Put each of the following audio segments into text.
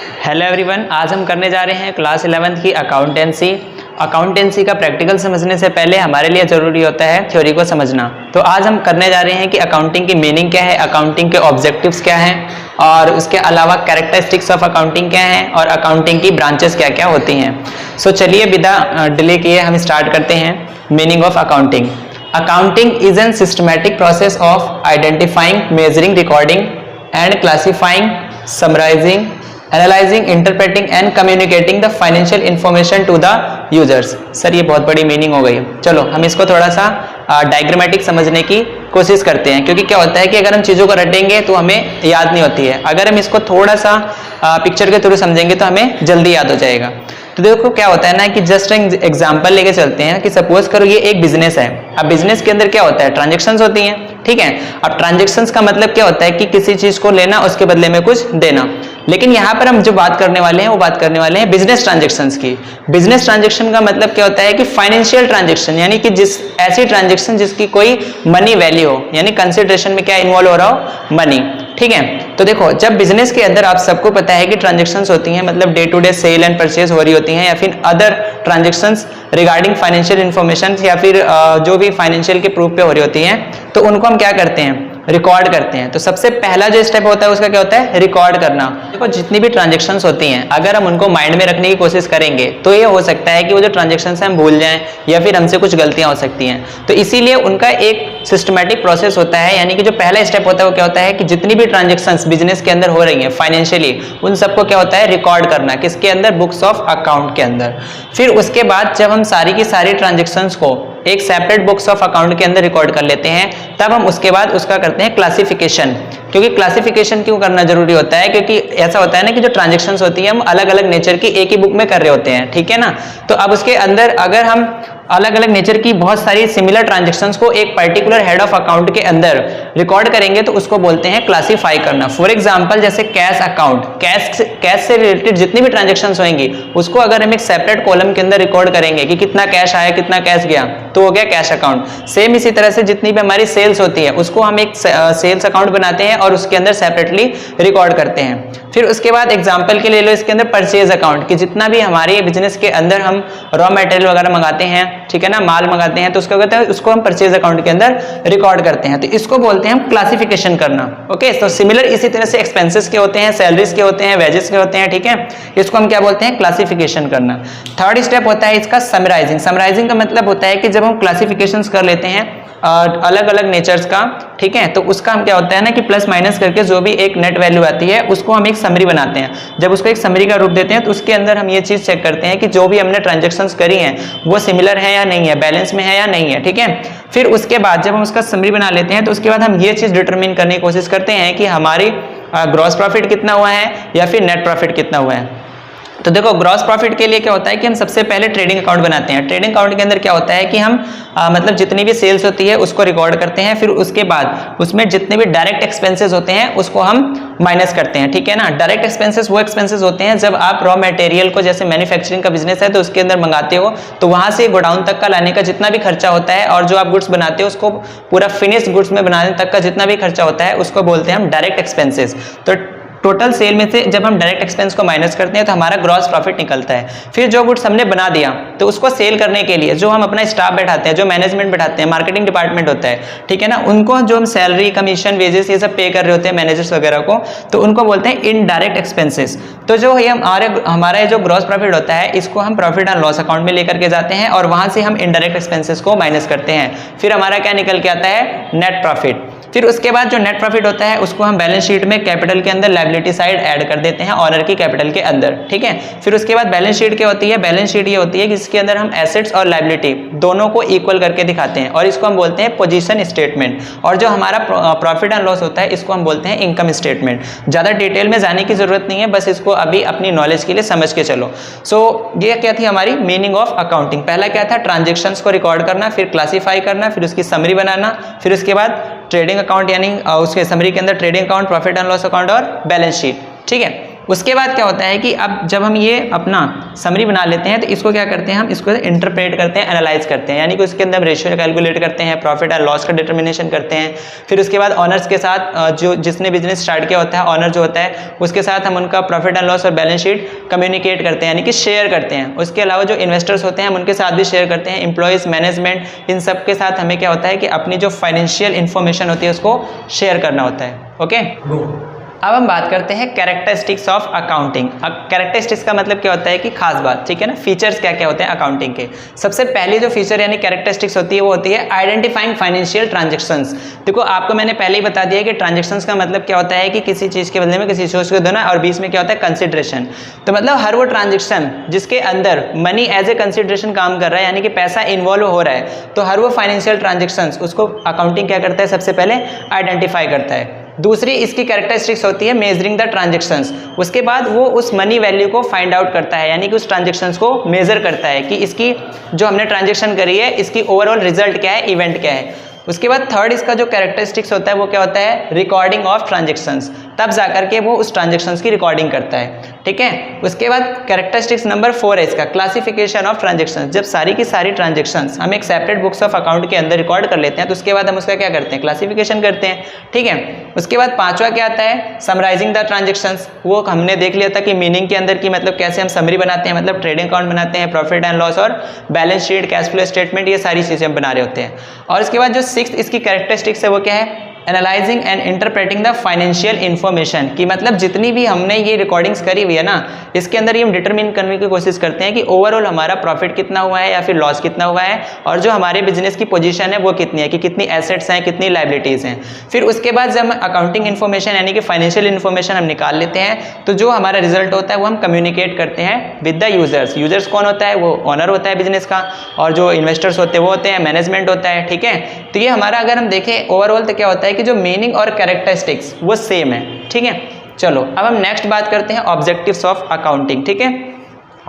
Hello everyone, आज हम करने जा रहे हैं क्लास 11th की अकाउंटेंसी। अकाउंटेंसी का प्रैक्टिकल समझने से पहले हमारे लिए ज़रूरी होता है थ्योरी को समझना। तो आज हम करने जा रहे हैं कि अकाउंटिंग की मीनिंग क्या है, अकाउंटिंग के ऑब्जेक्टिव्स क्या हैं और उसके अलावा कैरेक्टरिस्टिक्स ऑफ अकाउंटिंग क्या हैं और अकाउंटिंग की ब्रांचेस क्या क्या होती हैं। सो चलिए बिना डिले किए हम स्टार्ट करते हैं। Meaning of accounting. Accounting is an systematic process of identifying, measuring, recording and classifying, summarising, analysing, interpreting and communicating the financial information to the users. Sir ये बहुत बड़ी मीनिंग हो गई। चलो हम इसको थोड़ा सा डायग्रामेटिक समझने की कोशिश करते हैं, क्योंकि क्या होता है कि अगर हम चीज़ों को रटेंगे तो हमें याद नहीं होती है। अगर हम इसको थोड़ा सा पिक्चर के थ्रू समझेंगे तो हमें जल्दी याद हो जाएगा। तो देखो क्या होता है ना कि जस्ट एग्जांपल लेके चलते हैं कि सपोज करो ये एक बिजनेस है। अब बिजनेस के अंदर क्या होता है, ट्रांजैक्शंस होती हैं, ठीक है। अब ट्रांजैक्शंस का मतलब क्या होता है कि किसी चीज को लेना उसके बदले में कुछ देना। लेकिन यहाँ पर हम जो बात करने वाले हैं वो बात करने वाले हैं बिजनेस ट्रांजैक्शंस की। बिजनेस ट्रांजैक्शन का मतलब क्या होता है कि फाइनेंशियल ट्रांजैक्शन, यानी कि जिस ऐसी ट्रांजैक्शन जिसकी कोई मनी वैल्यू हो, यानी कंसिडरेशन में क्या इन्वॉल्व हो रहा हो, मनी, ठीक है। तो देखो जब बिजनेस के अंदर आप सबको पता है कि ट्रांजैक्शंस होती हैं, मतलब day to day sale and purchase हो रही होती हैं, या फिर other transactions regarding financial information, या फिर जो भी फाइनेंशियल के प्रूफ पे हो रही होती हैं, तो उनको हम क्या करते हैं, रिकॉर्ड करते हैं। तो सबसे पहला जो स्टेप होता है उसका क्या होता है, रिकॉर्ड करना। देखो जितनी भी ट्रांजैक्शंस होती हैं अगर हम उनको माइंड में रखने की कोशिश करेंगे तो ये हो सकता है कि वो जो ट्रांजैक्शंस हैं हम भूल जाएं या फिर हमसे कुछ गलतियां हो सकती हैं। तो इसीलिए उनका एक सिस्टमैटिक प्रोसेस होता है, यानी कि जो पहला स्टेप होता है वो क्या होता है कि जितनी भी ट्रांजैक्शंस बिजनेस के अंदर हो रही हैं फाइनेंशियली, उन सबको क्या होता है, रिकॉर्ड करना। किसके अंदर, बुक्स ऑफ अकाउंट के अंदर। फिर उसके बाद जब हम सारी की सारी ट्रांजैक्शंस को एक सेपरेट बुक्स ऑफ अकाउंट के अंदर रिकॉर्ड कर लेते हैं, तब हम उसके बाद उसका करते हैं क्लासिफिकेशन। क्योंकि क्लासिफिकेशन क्यों करना जरूरी होता है, क्योंकि ऐसा होता है ना कि जो ट्रांजैक्शंस होती है हम अलग अलग नेचर की एक ही बुक में कर रहे होते हैं, ठीक है ना। तो अब उसके अंदर अगर हम अलग अलग नेचर की बहुत सारी सिमिलर ट्रांजैक्शंस को एक पर्टिकुलर हेड ऑफ अकाउंट के अंदर रिकॉर्ड करेंगे तो उसको बोलते हैं क्लासिफाई करना। फॉर एग्जांपल जैसे कैश अकाउंट, कैश से रिलेटेड जितनी भी ट्रांजैक्शंस होंगी उसको अगर हम एक सेपरेट कॉलम के अंदर रिकॉर्ड करेंगे कि कितना कैश आया कितना कैश गया, तो हो गया कैश अकाउंट। सेम इसी तरह से जितनी भी हमारी सेल्स होती है उसको हम एक सेल्स अकाउंट बनाते हैं और उसके अंदर सेपरेटली रिकॉर्ड करते हैं। फिर उसके बाद एग्जांपल के ले लो इसके अंदर परचेज अकाउंट, कि जितना भी हमारे बिजनेस के अंदर हम रॉ मटेरियल वगैरह मंगाते हैं, ठीक है ना, माल मंगाते हैं, तो उसको कहते हैं, उसको हम परचेज अकाउंट के अंदर रिकॉर्ड करते हैं। तो इसको बोलते हैं हम क्लासिफिकेशन करना। ओके, तो सिमिलर इसी तरह से एक्सपेंसेस के होते हैं, सैलरीज के होते हैं, वेजेस के होते हैं, ठीक है। इसको हम क्या बोलते हैं, क्लासिफिकेशन करना। थर्ड स्टेप होता है इसका समराइजिंग। समराइजिंग का मतलब होता है कि जब हम क्लासिफिकेशंस कर लेते हैं अलग अलग नेचर्स का, ठीक है, तो उसका हम क्या होता है ना कि प्लस माइनस करके जो भी एक नेट वैल्यू आती है उसको हम एक समरी बनाते हैं। जब उसको एक समरी का रूप देते हैं तो उसके अंदर हम ये चीज चेक करते हैं कि जो भी हमने ट्रांजैक्शंस करी हैं वो सिमिलर है या नहीं है, बैलेंस में है या नहीं है, ठीक है। फिर उसके बाद जब हम उसका समरी बना लेते हैं तो उसके बाद हम ये चीज डिटरमिन करने की कोशिश करते हैं कि हमारी ग्रॉस प्रॉफिट कितना हुआ है या फिर नेट प्रॉफिट कितना हुआ है। तो देखो ग्रॉस प्रॉफिट के लिए क्या होता है कि हम सबसे पहले ट्रेडिंग अकाउंट बनाते हैं। ट्रेडिंग अकाउंट के अंदर क्या होता है कि हम मतलब जितनी भी सेल्स होती है उसको रिकॉर्ड करते हैं। फिर उसके बाद उसमें जितने भी डायरेक्ट एक्सपेंसेस होते हैं उसको हम माइनस करते हैं, ठीक है ना। डायरेक्ट एक्सपेंसेस वो एक्सपेंसेस होते हैं जब आप रॉ मटेरियल को, जैसे मैन्युफैक्चरिंग का बिजनेस है तो उसके अंदर मंगाते हो तो वहां से गोडाउन तक का लाने का जितना भी खर्चा होता है और जो आप गुड्स बनाते हो उसको पूरा फिनिश्ड गुड्स में बनाने तक का जितना भी खर्चा होता है उसको बोलते हैं हम डायरेक्ट एक्सपेंसेस। तो टोटल सेल में से जब हम डायरेक्ट एक्सपेंस को माइनस करते हैं तो हमारा ग्रॉस प्रॉफिट निकलता है। फिर जो गुड्स हमने बना दिया तो उसको सेल करने के लिए जो हम अपना स्टाफ बैठाते हैं, जो मैनेजमेंट बैठाते हैं, मार्केटिंग डिपार्टमेंट होता है, ठीक है ना, उनको जो हम सैलरी, कमीशन, वेजेस ये सब पे कर रहे होते हैं मैनेजर्स वगैरह को, तो उनको बोलते हैं इनडायरेक्ट एक्सपेंसेस। तो जो ये हमारा जो ग्रॉस प्रॉफिट होता है इसको हम प्रॉफिट एंड लॉस अकाउंट में लेकर के जाते हैं और वहां से हम इनडायरेक्ट एक्सपेंसेस को माइनस करते हैं। फिर हमारा क्या निकल के आता है, नेट प्रॉफिट। फिर उसके बाद जो नेट प्रॉफिट होता है उसको हम बैलेंस शीट में कैपिटल के अंदर लायबिलिटी साइड ऐड कर देते हैं ऑनर की कैपिटल के अंदर, ठीक है। फिर उसके बाद बैलेंस शीट क्या होती है, बैलेंस शीट ये होती है कि इसके अंदर हम एसेट्स और लायबिलिटी दोनों को इक्वल करके दिखाते हैं और इसको हम बोलते हैं पोजीशन स्टेटमेंट। और जो हमारा प्रॉफिट एंड लॉस होता है इसको हम बोलते हैं इनकम स्टेटमेंट। ज्यादा डिटेल में जाने की जरूरत नहीं है, बस इसको अभी अपनी नॉलेज के लिए समझ के चलो। सो ये क्या थी हमारी मीनिंग ऑफ अकाउंटिंग। पहला क्या था, ट्रांजेक्शन्स को रिकॉर्ड करना, फिर क्लासीफाई करना, फिर उसकी समरी बनाना, फिर उसके बाद ट्रेडिंग अकाउंट, यानी उसके समरी के अंदर trading account, profit and loss account और बैलेंस शीट, ठीक है। उसके बाद क्या होता है कि अब जब हम ये अपना समरी बना लेते हैं तो इसको क्या करते हैं, हम इसको इंटरप्रेट करते हैं, एनालाइज करते हैं, यानी कि उसके अंदर हम रेशियो कैलकुलेट करते हैं, प्रॉफिट एंड लॉस का डिटर्मिनेशन करते हैं। फिर उसके बाद ऑनर्स के साथ जो जिसने बिजनेस स्टार्ट किया होता है, ऑनर जो होता है, उसके साथ हम उनका प्रॉफिट एंड लॉस और बैलेंस शीट कम्युनिकेट करते हैं, यानी कि शेयर करते हैं। उसके अलावा जो इन्वेस्टर्स होते हैं हम उनके साथ भी शेयर करते हैं, एम्प्लॉयज़, मैनेजमेंट, इन सब के साथ हमें क्या होता है कि अपनी जो फाइनेंशियल इंफॉर्मेशन होती है उसको शेयर करना होता है। ओके, अब हम बात करते हैं कैरेक्टरिस्टिक्स ऑफ अकाउंटिंग। कैरेक्टरिस्टिक्स का मतलब क्या होता है कि खास बात, ठीक है ना, फीचर्स क्या क्या होते हैं अकाउंटिंग के। सबसे पहले जो फीचर यानी कैरेक्टरिस्टिक्स होती है वो होती है आइडेंटिफाइंग फाइनेंशियल ट्रांजेक्शंस। देखो आपको मैंने पहले ही बता दिया कि ट्रांजेक्शंस का मतलब क्या होता है कि किसी चीज़ के बदले में किसी चीज़ को देना, और बीच में क्या होता है कंसिडरेशन। तो मतलब हर वो ट्रांजेक्शन जिसके अंदर मनी एज ए कंसिडरेशन काम कर रहा है, यानी कि पैसा इन्वॉल्व हो रहा है, तो हर वो फाइनेंशियल ट्रांजेक्शंस उसको अकाउंटिंग क्या करता है, सबसे पहले आइडेंटिफाई करता है। दूसरी इसकी कैरेक्टरिस्टिक्स होती है मेजरिंग द ट्रांजेक्शंस। उसके बाद वो उस मनी वैल्यू को फाइंड आउट करता है, यानी कि उस ट्रांजेक्शंस को मेजर करता है कि इसकी जो हमने ट्रांजेक्शन करी है इसकी ओवरऑल रिजल्ट क्या है, इवेंट क्या है। उसके बाद थर्ड इसका जो कैरेक्टरिस्टिक्स होता है वो क्या होता है, रिकॉर्डिंग ऑफ ट्रांजेक्शंस। तब जाकर के वो उस ट्रांजेक्शंस की रिकॉर्डिंग करता है, ठीक है। उसके बाद कैरेक्टरिस्टिक्स नंबर 4 है इसका क्लासिफिकेशन ऑफ ट्रांजेक्शंस। जब सारी की सारी ट्रांजेक्शंस हम एक सेपरेट बुक्स ऑफ अकाउंट के अंदर रिकॉर्ड कर लेते हैं तो उसके बाद हम उसका क्या करते हैं, क्लासिफिकेशन करते हैं, ठीक है। उसके बाद पांचवा क्या आता है, समराइजिंग द ट्रांजेक्शंस। वो हमने देख लिया था कि मीनिंग के अंदर की मतलब कैसे हम समरी बनाते हैं, मतलब ट्रेडिंग अकाउंट बनाते हैं, प्रॉफिट एंड लॉस और balance sheet, cash flow statement, ये सारी चीजें हम बना रहे होते हैं। और इसके बाद जो 6th इसकी कैरेक्टरिस्टिक्स है वो क्या है, analysing and interpreting the financial information. कि मतलब जितनी भी हमने ये रिकॉर्डिंग्स करी हुई है ना, इसके अंदर ये हम डिटरमिन करने की कोशिश करते हैं कि ओवरऑल हमारा प्रॉफिट कितना हुआ है या फिर लॉस कितना हुआ है, और जो हमारे बिजनेस की पोजीशन है वो कितनी है, कि कितनी एसेट्स हैं, कितनी लायबिलिटीज़ हैं। फिर उसके बाद जब हम अकाउंटिंग इन्फॉर्मेशन यानी कि फाइनेंशियल इन्फॉर्मेशन हम निकाल लेते हैं तो जो हमारा रिजल्ट होता है वो हम कम्युनिकेट करते हैं विद द यूजर्स। यूजर्स कौन होता है, वो ऑनर होता है बिजनेस का, और जो इन्वेस्टर्स होते हैं वो होते हैं मैनेजमेंट होता है, ठीक है। तो ये हमारा अगर हम देखें ओवरऑल तो क्या होता है कि जो मीनिंग और कैरेक्टरिस्टिक्स वो सेम है, ठीक है। चलो अब हम नेक्स्ट बात करते हैं ऑब्जेक्टिव्स ऑफ अकाउंटिंग, ठीक है।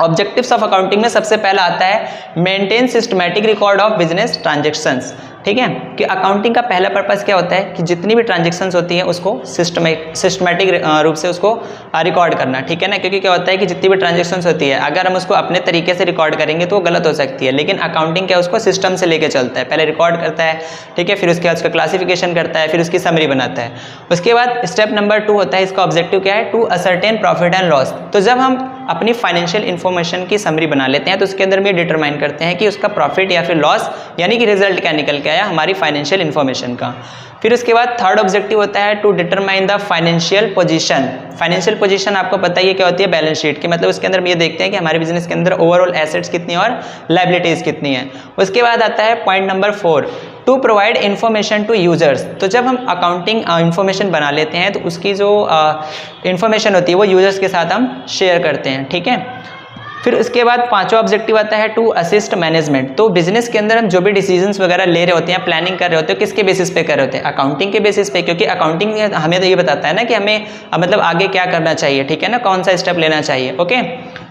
ऑब्जेक्टिव्स ऑफ अकाउंटिंग में सबसे पहला आता है maintain systematic record of business transactions, ठीक है। कि अकाउंटिंग का पहला पर्पस क्या होता है कि जितनी भी ट्रांजैक्शंस होती हैं उसको सिस्टमैटिक रूप से उसको रिकॉर्ड करना, ठीक है ना। क्योंकि क्या होता है कि जितनी भी ट्रांजैक्शंस होती है अगर हम उसको अपने तरीके से रिकॉर्ड करेंगे तो वो गलत हो सकती है, लेकिन अकाउंटिंग क्या उसको सिस्टम से लेके चलता है, पहले रिकॉर्ड करता है, ठीक है, फिर उसके बाद उसका क्लासिफिकेशन करता है, फिर उसकी समरी बनाता है। उसके बाद स्टेप नंबर 2 होता है, इसका ऑब्जेक्टिव क्या है, to ascertain profit and loss. तो जब हम अपनी फाइनेंशियल इन्फॉर्मेशन की समरी बना लेते हैं तो उसके अंदर में डिटरमाइन करते हैं कि उसका प्रॉफिट या फिर लॉस यानी कि रिजल्ट क्या निकल के आया हमारी फाइनेंशियल इन्फॉर्मेशन का। फिर उसके बाद थर्ड ऑब्जेक्टिव होता है to determine the financial position. Financial position आपको पता ही है क्या होती है, बैलेंस शीट की। मतलब उसके अंदर हम ये देखते हैं कि हमारे बिजनेस के अंदर ओवरऑल एसेट्स कितनी और लायबिलिटीज कितनी है। उसके बाद आता है point number 4 to provide information to users. तो जब हम अकाउंटिंग इन्फॉर्मेशन बना लेते हैं तो उसकी जो इन्फॉर्मेशन होती है वो यूजर्स के साथ हम शेयर करते हैं, ठीक है। फिर उसके बाद पांचवा ऑब्जेक्टिव आता है टू असिस्ट मैनेजमेंट। तो बिजनेस के अंदर हम जो भी डिसीजंस वगैरह ले रहे होते हैं, प्लानिंग कर रहे होते हैं, किसके बेसिस पे कर रहे होते हैं, अकाउंटिंग के बेसिस पे। क्योंकि अकाउंटिंग हमें तो ये बताता है ना कि हमें मतलब आगे क्या करना चाहिए, ठीक है ना, कौन सा स्टेप लेना चाहिए। ओके,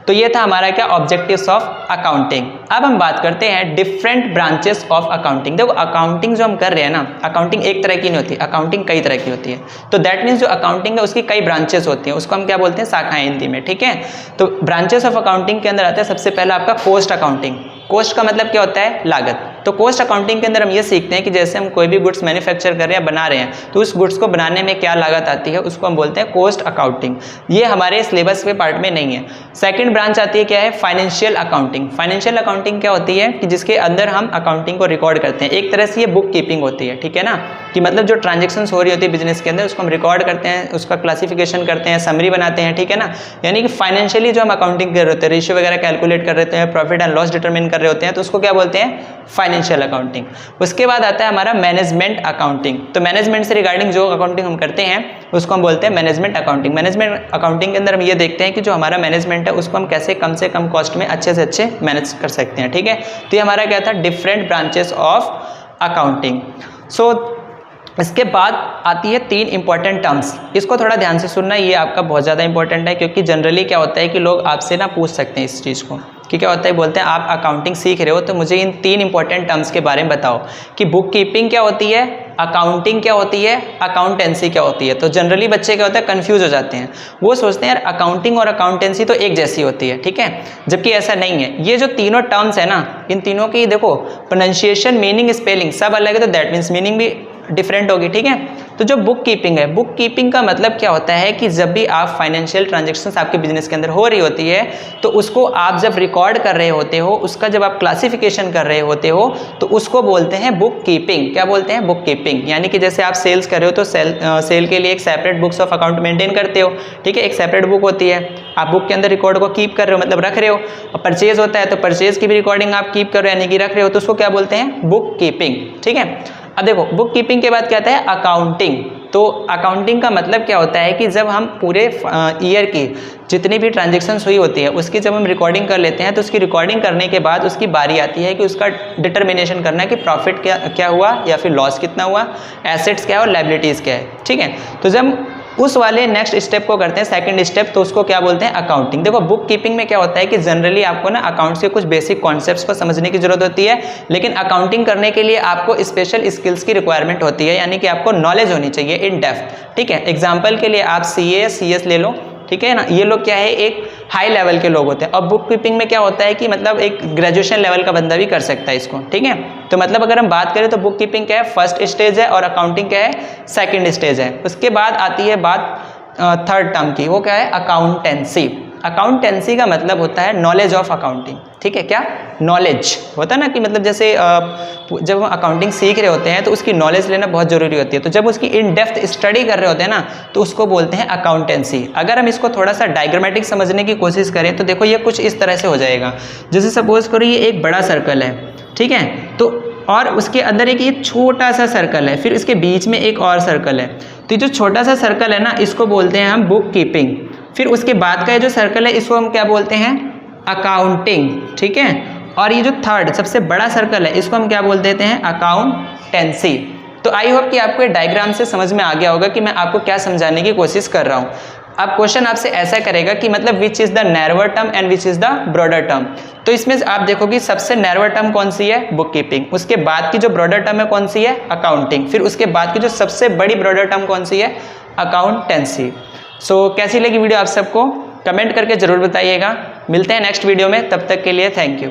तो ये था हमारा क्या ऑब्जेक्टिव्स ऑफ अकाउंटिंग। अब हम बात करते हैं डिफरेंट ब्रांचेस ऑफ अकाउंटिंग। देखो अकाउंटिंग जो हम कर रहे हैं ना, अकाउंटिंग एक तरह की नहीं होती, अकाउंटिंग कई तरह की होती है। तो दैट मीन्स जो अकाउंटिंग है उसकी कई ब्रांचेस होती हैं, उसको हम क्या बोलते हैं, शाखाएं हिंदी में, ठीक है। तो ब्रांचेस ऑफ अकाउंटिंग के अंदर आता है सबसे पहला आपका कॉस्ट अकाउंटिंग। कॉस्ट का मतलब क्या होता है, लागत। तो कॉस्ट अकाउंटिंग के अंदर हम ये सीखते हैं कि जैसे हम कोई भी गुड्स मैन्युफैक्चर कर रहे हैं, बना रहे हैं, तो उस गुड्स को बनाने में क्या लागत आती है उसको हम बोलते हैं कॉस्ट अकाउंटिंग। ये हमारे सिलेबस के पार्ट में नहीं है। सेकंड ब्रांच आती है क्या है, फाइनेंशियल अकाउंटिंग। फाइनेंशियल अकाउंटिंग क्या होती है कि जिसके अंदर हम अकाउंटिंग को रिकॉर्ड करते हैं। एक तरह से ये बुक कीपिंग होती है, ठीक है ना, कि मतलब जो ट्रांजेक्शन्स हो रही होती है बिजनेस के अंदर उसको हम रिकॉर्ड करते हैं, उसका क्लासिफिकेशन करते हैं, समरी बनाते हैं, ठीक है ना। यानी कि फाइनेंशियली जो हम अकाउंटिंग कर रहे होते हैं, रेशियो वगैरह कैलकुलेट कर रहे हैं, प्रॉफिट एंड लॉस डिटरमिन कर रहे होते हैं, तो उसको क्या बोलते हैं, फाइनेंशियल अकाउंटिंग। उसके बाद आता है हमारा मैनेजमेंट अकाउंटिंग। तो मैनेजमेंट से रिगार्डिंग जो अकाउंटिंग हम करते हैं उसको हम बोलते हैं मैनेजमेंट अकाउंटिंग। मैनेजमेंट अकाउंटिंग के अंदर हम ये देखते हैं कि जो हमारा मैनेजमेंट है उसको हम कैसे कम से कम कॉस्ट में अच्छे से अच्छे मैनेज कर सकते हैं, ठीक है। तो ये हमारा क्या था, डिफरेंट ब्रांचेस ऑफ अकाउंटिंग। सो इसके बाद आती है 3 इंपॉर्टेंट टर्म्स। इसको थोड़ा ध्यान से सुनना, ये आपका बहुत ज़्यादा इंपॉर्टेंट है, क्योंकि जनरली क्या होता है कि लोग आपसे ना पूछ सकते हैं इस चीज़ को कि क्या होता है, बोलते हैं आप अकाउंटिंग सीख रहे हो तो मुझे इन 3 इंपॉर्टेंट टर्म्स के बारे में बताओ कि बुक कीपिंग क्या होती है, अकाउंटिंग क्या होती है, अकाउंटेंसी क्या होती है। तो जनरली बच्चे क्या होता है, कंफ्यूज हो जाते हैं, वो सोचते हैं यार अकाउंटिंग और अकाउंटेंसी तो एक जैसी होती है, ठीक है, जबकि ऐसा नहीं है। ये जो तीनों टर्म्स है ना, इन तीनों की देखो प्रोनाउंसिएशन, मीनिंग, स्पेलिंग सब अलग है, तो दैट मीन्स मीनिंग भी डिफरेंट होगी, ठीक है। तो जो बुक कीपिंग है, बुक कीपिंग का मतलब क्या होता है कि जब भी आप फाइनेंशियल ट्रांजेक्शन्स आपके बिजनेस के अंदर हो रही होती है, तो उसको आप जब रिकॉर्ड कर रहे होते हो, उसका जब आप क्लासिफिकेशन कर रहे होते हो, तो उसको बोलते हैं बुक कीपिंग। क्या बोलते हैं, बुक कीपिंग। यानी कि जैसे आप सेल्स कर रहे हो तो सेल के लिए एक separate books of account maintain करते हो, ठीक है, एक सेपरेट बुक होती है, आप बुक के अंदर रिकॉर्ड को कीप कर रहे हो, मतलब रख रहे हो। और परचेज होता है तो परचेज की भी रिकॉर्डिंग आप कीप कर रहे हो, यानी कि रख रहे हो, तो उसको क्या बोलते हैं, बुक कीपिंग, ठीक है। अब देखो बुक कीपिंग के बाद क्या आता है, अकाउंटिंग। तो अकाउंटिंग का मतलब क्या होता है कि जब हम पूरे ईयर की जितनी भी ट्रांजेक्शन्स हुई होती है उसकी जब हम रिकॉर्डिंग कर लेते हैं, तो उसकी रिकॉर्डिंग करने के बाद उसकी बारी आती है कि उसका डिटर्मिनेशन करना है कि प्रॉफिट क्या हुआ या फिर लॉस कितना हुआ, एसेट्स क्या है और लायबिलिटीज़ क्या है, ठीक है। तो जब उस वाले नेक्स्ट स्टेप को करते हैं, सेकंड स्टेप, तो उसको क्या बोलते हैं, अकाउंटिंग। देखो बुक कीपिंग में क्या होता है कि जनरली आपको ना अकाउंट्स के कुछ बेसिक कॉन्सेप्ट्स को समझने की जरूरत होती है, लेकिन अकाउंटिंग करने के लिए आपको स्पेशल स्किल्स की रिक्वायरमेंट होती है, यानी कि आपको नॉलेज होनी चाहिए इन डेप्थ, ठीक है। एग्जाम्पल के लिए आप CA CS ले लो, ठीक है ना, ये लोग क्या है, एक हाई लेवल के लोग होते हैं। और बुक कीपिंग में क्या होता है कि मतलब एक ग्रेजुएशन लेवल का बंदा भी कर सकता है इसको, ठीक है। तो मतलब अगर हम बात करें तो बुक कीपिंग क्या है, फर्स्ट स्टेज है, और अकाउंटिंग क्या है, सेकंड स्टेज है। उसके बाद आती है बात थर्ड टर्म की, वो क्या है, अकाउंटेंसी। अकाउंटेंसी का मतलब होता है नॉलेज ऑफ अकाउंटिंग, ठीक है। क्या नॉलेज होता है ना, कि मतलब जैसे जब हम अकाउंटिंग सीख रहे होते हैं तो उसकी नॉलेज लेना बहुत ज़रूरी होती है। तो जब उसकी इन डेप्थ स्टडी कर रहे होते हैं ना, तो उसको बोलते हैं अकाउंटेंसी। अगर हम इसको थोड़ा सा डायग्रामेटिक समझने की कोशिश करें तो देखो ये कुछ इस तरह से हो जाएगा। जैसे सपोज करो ये एक बड़ा सर्कल है, ठीक है, तो और उसके अंदर एक ये छोटा सा सर्कल है, फिर इसके बीच में एक और सर्कल है। तो ये जो छोटा सा सर्कल है ना, इसको बोलते हैं हम बुक कीपिंग। फिर उसके बाद का ये जो सर्कल है, इसको हम क्या बोलते हैं, अकाउंटिंग, ठीक है। और ये जो थर्ड सबसे बड़ा सर्कल है, इसको हम क्या बोल देते हैं, अकाउंटेंसी। तो आई होप कि आपको ये डायग्राम से समझ में आ गया होगा कि मैं आपको क्या समझाने की कोशिश कर रहा हूँ। अब क्वेश्चन आपसे ऐसा करेगा कि मतलब which is the narrower term and which is the broader term. तो इसमें आप देखोगे सबसे नैरोअर टर्म कौन सी है, बुक कीपिंग। उसके बाद की जो ब्रॉडर टर्म है कौन सी है, अकाउंटिंग। फिर उसके बाद की जो सबसे बड़ी ब्रॉडर टर्म कौन सी है, अकाउंटेंसी। सो कैसी लगी वीडियो आप सबको, कमेंट करके जरूर बताइएगा। मिलते हैं नेक्स्ट वीडियो में, तब तक के लिए थैंक यू।